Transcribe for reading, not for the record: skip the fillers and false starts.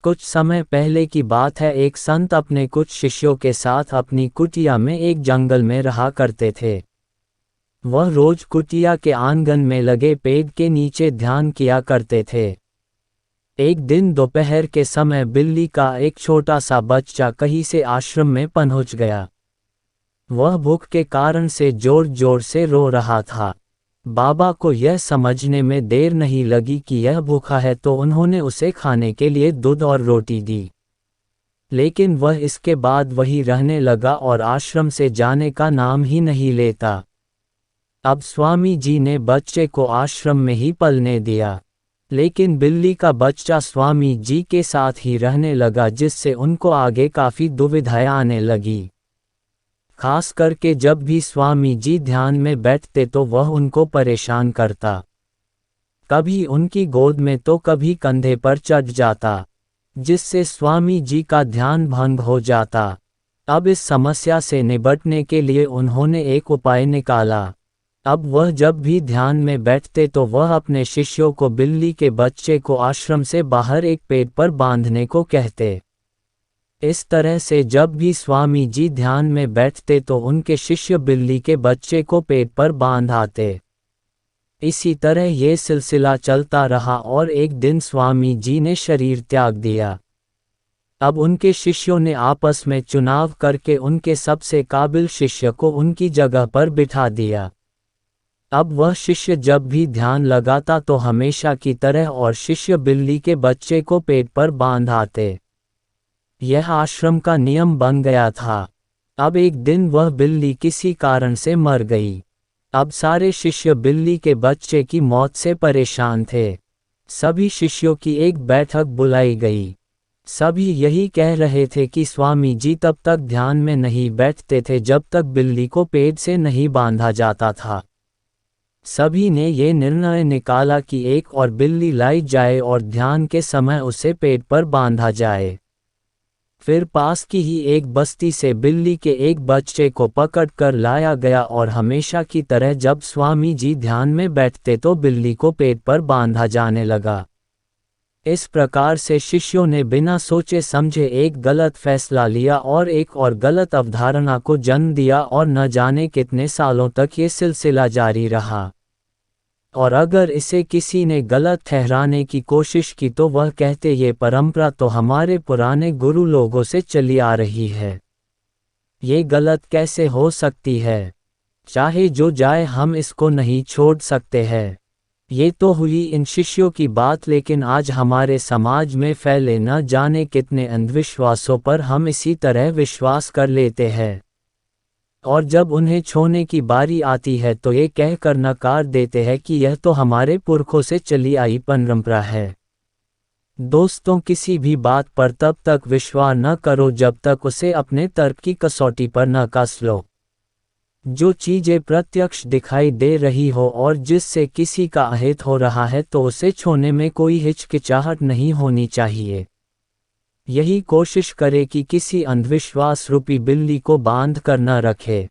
कुछ समय पहले की बात है। एक संत अपने कुछ शिष्यों के साथ अपनी कुटिया में एक जंगल में रहा करते थे। वह रोज कुटिया के आंगन में लगे पेड़ के नीचे ध्यान किया करते थे। एक दिन दोपहर के समय बिल्ली का एक छोटा सा बच्चा कहीं से आश्रम में पहुंच गया। वह भूख के कारण से जोर जोर से रो रहा था। बाबा को यह समझने में देर नहीं लगी कि यह भूखा है, तो उन्होंने उसे खाने के लिए दूध और रोटी दी। लेकिन वह इसके बाद वही रहने लगा और आश्रम से जाने का नाम ही नहीं लेता। अब स्वामी जी ने बच्चे को आश्रम में ही पलने दिया, लेकिन बिल्ली का बच्चा स्वामी जी के साथ ही रहने लगा, जिससे उनको आगे काफ़ी दुविधाएं आने लगी। खास करके जब भी स्वामी जी ध्यान में बैठते तो वह उनको परेशान करता। कभी उनकी गोद में तो कभी कंधे पर चढ़ जाता, जिससे स्वामी जी का ध्यान भंग हो जाता। अब इस समस्या से निपटने के लिए उन्होंने एक उपाय निकाला। अब वह जब भी ध्यान में बैठते तो वह अपने शिष्यों को बिल्ली के बच्चे को आश्रम से बाहर एक पेड़ पर बांधने को कहते। इस तरह से जब भी स्वामी जी ध्यान में बैठते तो उनके शिष्य बिल्ली के बच्चे को पेड़ पर बांध आते। इसी तरह ये सिलसिला चलता रहा और एक दिन स्वामी जी ने शरीर त्याग दिया। अब उनके शिष्यों ने आपस में चुनाव करके उनके सबसे काबिल शिष्य को उनकी जगह पर बिठा दिया। अब वह शिष्य जब भी ध्यान लगाता तो हमेशा की तरह और शिष्य बिल्ली के बच्चे को पेड़ पर बांध आते। यह आश्रम का नियम बन गया था। अब एक दिन वह बिल्ली किसी कारण से मर गई। अब सारे शिष्य बिल्ली के बच्चे की मौत से परेशान थे। सभी शिष्यों की एक बैठक बुलाई गई। सभी यही कह रहे थे कि स्वामी जी तब तक ध्यान में नहीं बैठते थे जब तक बिल्ली को पेड़ से नहीं बांधा जाता था। सभी ने ये निर्णय निकाला कि एक और बिल्ली लाई जाए और ध्यान के समय उसे पेड़ पर बांधा जाए। फिर पास की ही एक बस्ती से बिल्ली के एक बच्चे को पकड़कर लाया गया और हमेशा की तरह जब स्वामी जी ध्यान में बैठते तो बिल्ली को पेड़ पर बांधा जाने लगा। इस प्रकार से शिष्यों ने बिना सोचे समझे एक गलत फैसला लिया और एक और गलत अवधारणा को जन्म दिया और न जाने कितने सालों तक ये सिलसिला जारी रहा। और अगर इसे किसी ने गलत ठहराने की कोशिश की तो वह कहते ये परंपरा तो हमारे पुराने गुरु लोगों से चली आ रही है, ये गलत कैसे हो सकती है, चाहे जो जाए हम इसको नहीं छोड़ सकते हैं। ये तो हुई इन शिष्यों की बात, लेकिन आज हमारे समाज में फैले न जाने कितने अंधविश्वासों पर हम इसी तरह विश्वास कर लेते हैं और जब उन्हें छोड़ने की बारी आती है तो ये कहकर नकार देते हैं कि यह तो हमारे पुरखों से चली आई परंपरा है। दोस्तों, किसी भी बात पर तब तक विश्वास न करो जब तक उसे अपने तर्क की कसौटी पर न कस लो। जो चीज़ें प्रत्यक्ष दिखाई दे रही हो और जिससे किसी का अहित हो रहा है तो उसे छोड़ने में कोई हिचकिचाहट नहीं होनी चाहिए। यही कोशिश करे कि किसी अंधविश्वास रूपी बिल्ली को बांध कर न रखे।